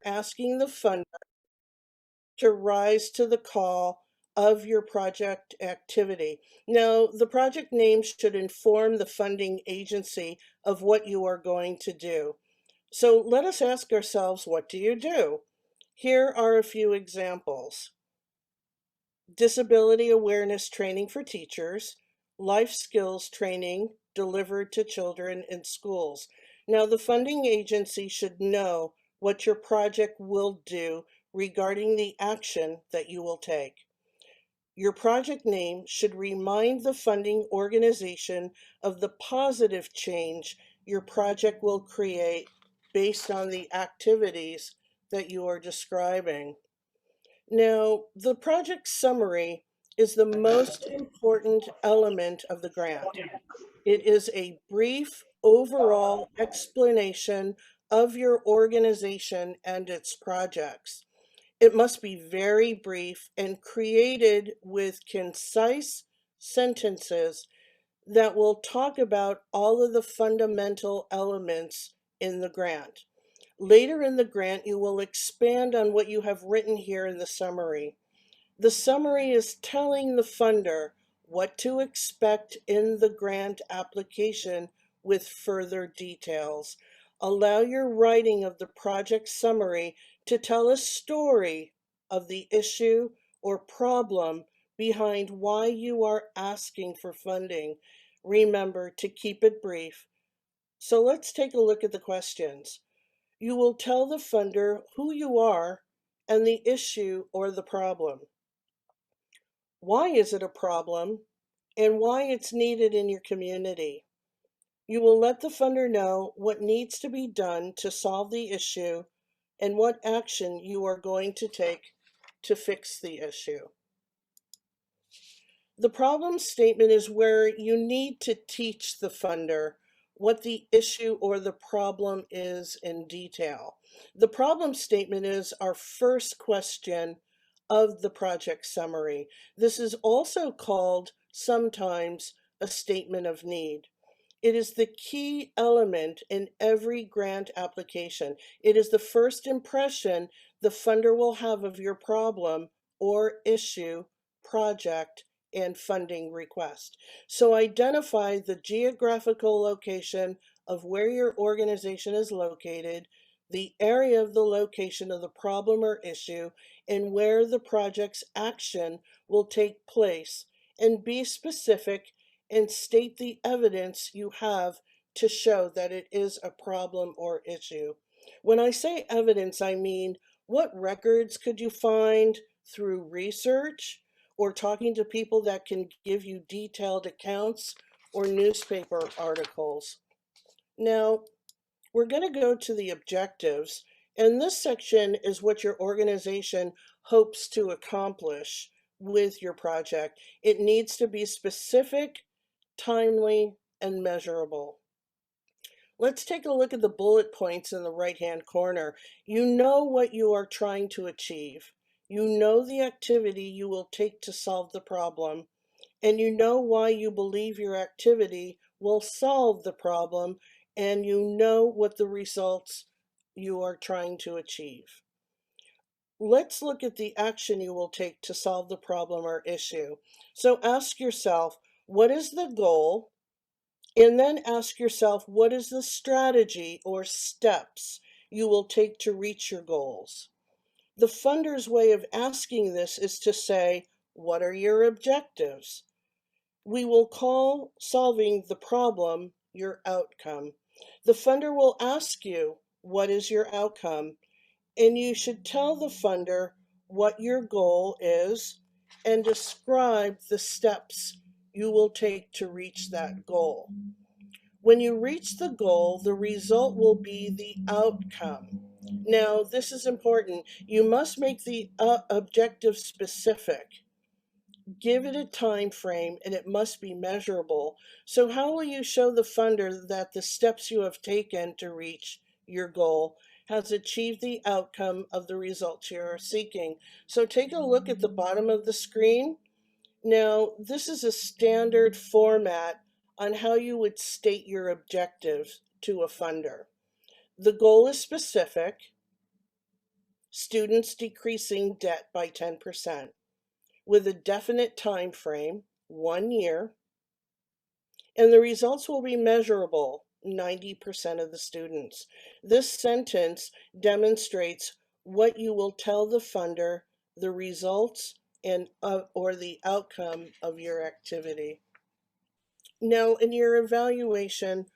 asking the funder to rise to the call of your project activity. Now, the project name should inform the funding agency of what you are going to do. So let us ask ourselves, what do you do? Here are a few examples. Disability awareness training for teachers, life skills training delivered to children in schools. Now, the funding agency should know what your project will do regarding the action that you will take. Your project name should remind the funding organization of the positive change your project will create based on the activities that you are describing. Now, the project summary is the most important element of the grant. It is a brief overall explanation of your organization and its projects. It must be very brief and created with concise sentences that will talk about all of the fundamental elements in the grant. Later in the grant, you will expand on what you have written here in the summary. The summary is telling the funder what to expect in the grant application with further details. Allow your writing of the project summary to tell a story of the issue or problem behind why you are asking for funding. Remember to keep it brief. So let's take a look at the questions. You will tell the funder who you are and the issue or the problem. Why is it a problem and why it's needed in your community? You will let the funder know what needs to be done to solve the issue and what action you are going to take to fix the issue. The problem statement is where you need to teach the funder what the issue or the problem is in detail. The problem statement is our first question of the project summary. This is also called sometimes a statement of need. It is the key element in every grant application. It is the first impression the funder will have of your problem or issue, project, and funding request. So identify the geographical location of where your organization is located, the area of the location of the problem or issue, and where the project's action will take place, and be specific and state the evidence you have to show that it is a problem or issue. When I say evidence, I mean what records could you find through research or talking to people that can give you detailed accounts or newspaper articles. Now, we're going to go to the objectives, and this section is what your organization hopes to accomplish with your project. It needs to be specific, timely, and measurable. Let's take a look at the bullet points in the right-hand corner. You know what you are trying to achieve. You know the activity you will take to solve the problem, and you know why you believe your activity will solve the problem, and you know what the results you are trying to achieve. Let's look at the action you will take to solve the problem or issue. So ask yourself, what is the goal? And then ask yourself, what is the strategy or steps you will take to reach your goals? The funder's way of asking this is to say, what are your objectives? We will call solving the problem your outcome. The funder will ask you, what is your outcome? And you should tell the funder what your goal is and describe the steps you will take to reach that goal. When you reach the goal, the result will be the outcome. Now, this is important. You must make the objective specific. Give it a time frame, and it must be measurable. So how will you show the funder that the steps you have taken to reach your goal has achieved the outcome of the results you are seeking? So take a look at the bottom of the screen. Now, this is a standard format on how you would state your objectives to a funder. The goal is specific. students decreasing debt by 10%, with a definite time frame, 1 year, and the results will be measurable, 90% of the students. This sentence demonstrates what you will tell the funder, the results and or the outcome of your activity. Now, in your evaluation,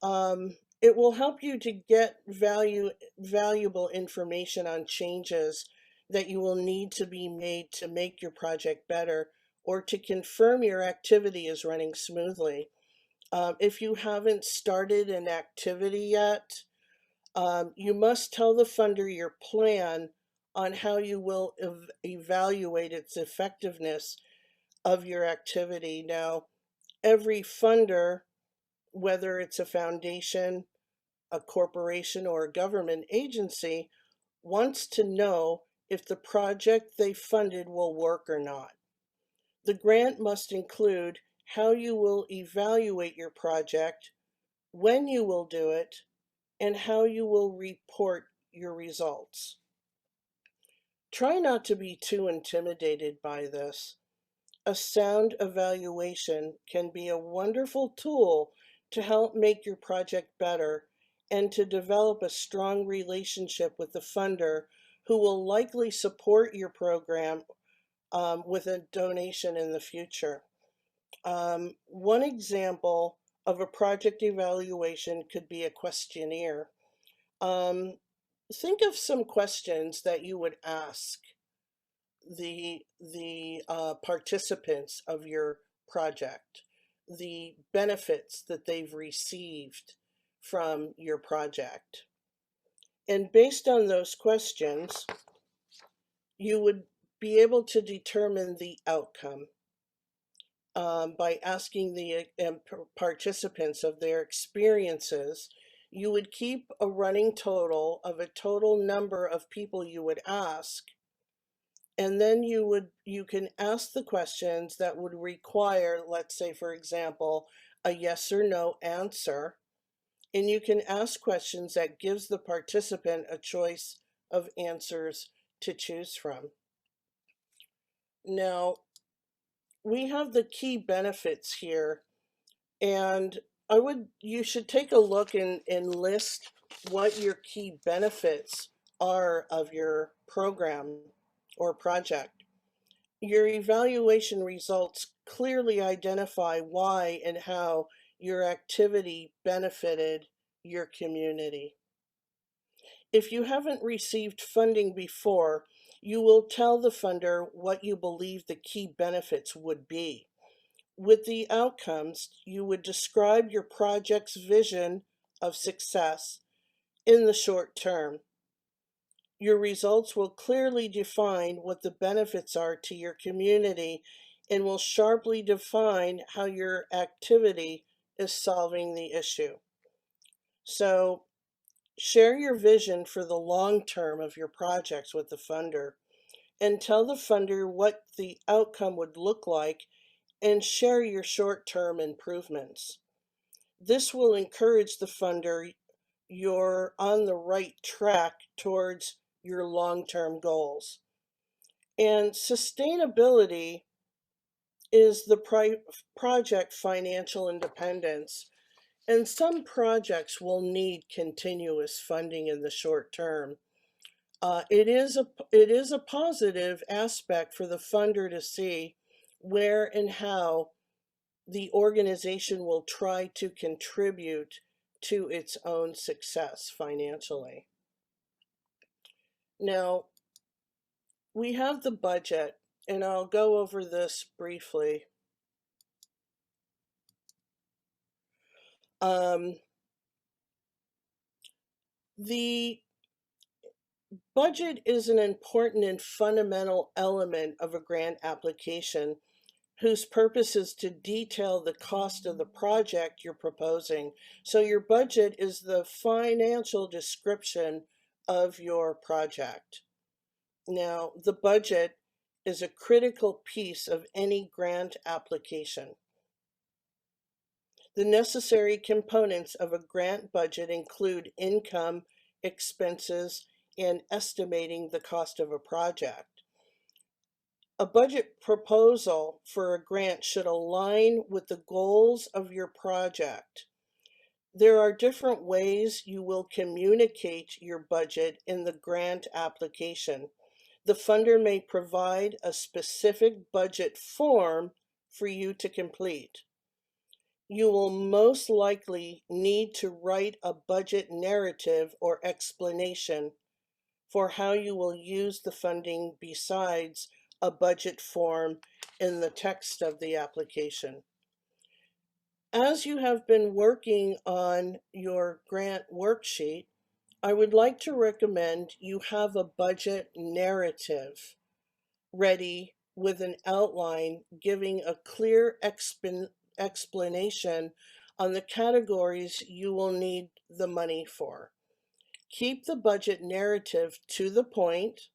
it will help you to get valuable information on changes that you will need to be made to make your project better or to confirm your activity is running smoothly. If you haven't started an activity yet, you must tell the funder your plan on how you will evaluate its effectiveness of your activity. Now, every funder, whether it's a foundation, a corporation, or a government agency, wants to know if the project they funded will work or not. The grant must include how you will evaluate your project, when you will do it, and how you will report your results. Try not to be too intimidated by this. A sound evaluation can be a wonderful tool to help make your project better and to develop a strong relationship with the funder who will likely support your program with a donation in the future. One example of a project evaluation could be a questionnaire. Um, think of some questions that you would ask the participants of your project, the benefits that they've received from your project. And based on those questions, you would be able to determine the outcome by asking the participants of their experiences. You would keep a running total of a total number of people you would ask, and then you can ask the questions that would require, let's say for example, a yes or no answer, and you can ask questions that gives the participant a choice of answers to choose from. Now, we have the key benefits here, and you should take a look and list what your key benefits are of your program or project. Your evaluation results clearly identify why and how your activity benefited your community. If you haven't received funding before, you will tell the funder what you believe the key benefits would be. With the outcomes, you would describe your project's vision of success in the short term. Your results will clearly define what the benefits are to your community and will sharply define how your activity is solving the issue. So, share your vision for the long term of your projects with the funder and tell the funder what the outcome would look like and share your short-term improvements. This will encourage the funder you're on the right track towards your long-term goals. And sustainability is the project financial independence. And some projects will need continuous funding in the short term. It is a positive aspect for the funder to see where and how the organization will try to contribute to its own success financially. Now, we have the budget, and I'll go over this briefly. The budget is an important and fundamental element of a grant application whose purpose is to detail the cost of the project you're proposing. So your budget is the financial description of your project. Now, the budget is a critical piece of any grant application. The necessary components of a grant budget include income, expenses, in estimating the cost of a project. A budget proposal for a grant should align with the goals of your project. There are different ways you will communicate your budget in the grant application. The funder may provide a specific budget form for you to complete. You will most likely need to write a budget narrative or explanation for how you will use the funding besides a budget form in the text of the application. As you have been working on your grant worksheet, I would like to recommend you have a budget narrative ready with an outline giving a clear explanation on the categories you will need the money for. Keep the budget narrative to the point,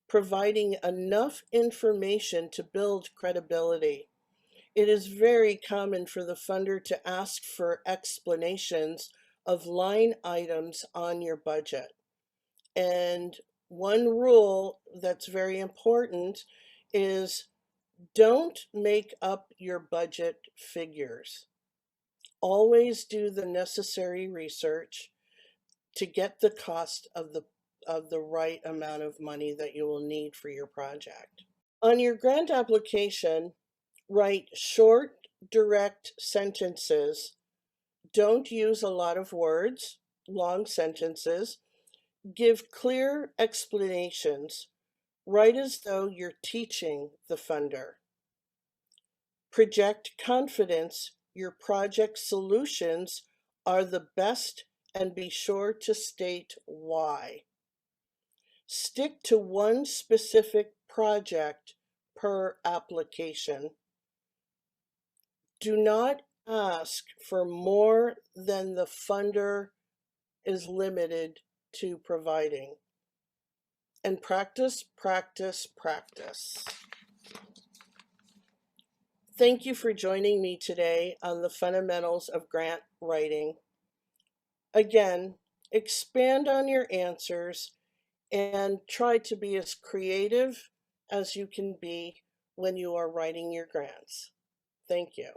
providing enough information to build credibility. It is very common for the funder to ask for explanations of line items on your budget. And one rule that's very important is don't make up your budget figures. Always do the necessary research to get the cost of the right amount of money that you will need for your project. On your grant application, write short, direct sentences. Don't use a lot of words, long sentences. Give clear explanations. Write as though you're teaching the funder. Project confidence your project solutions are the best and be sure to state why. Stick to one specific project per application. Do not ask for more than the funder is limited to providing. And practice, practice, practice. Thank you for joining me today on the fundamentals of grant writing. Again, expand on your answers and try to be as creative as you can be when you are writing your grants. Thank you.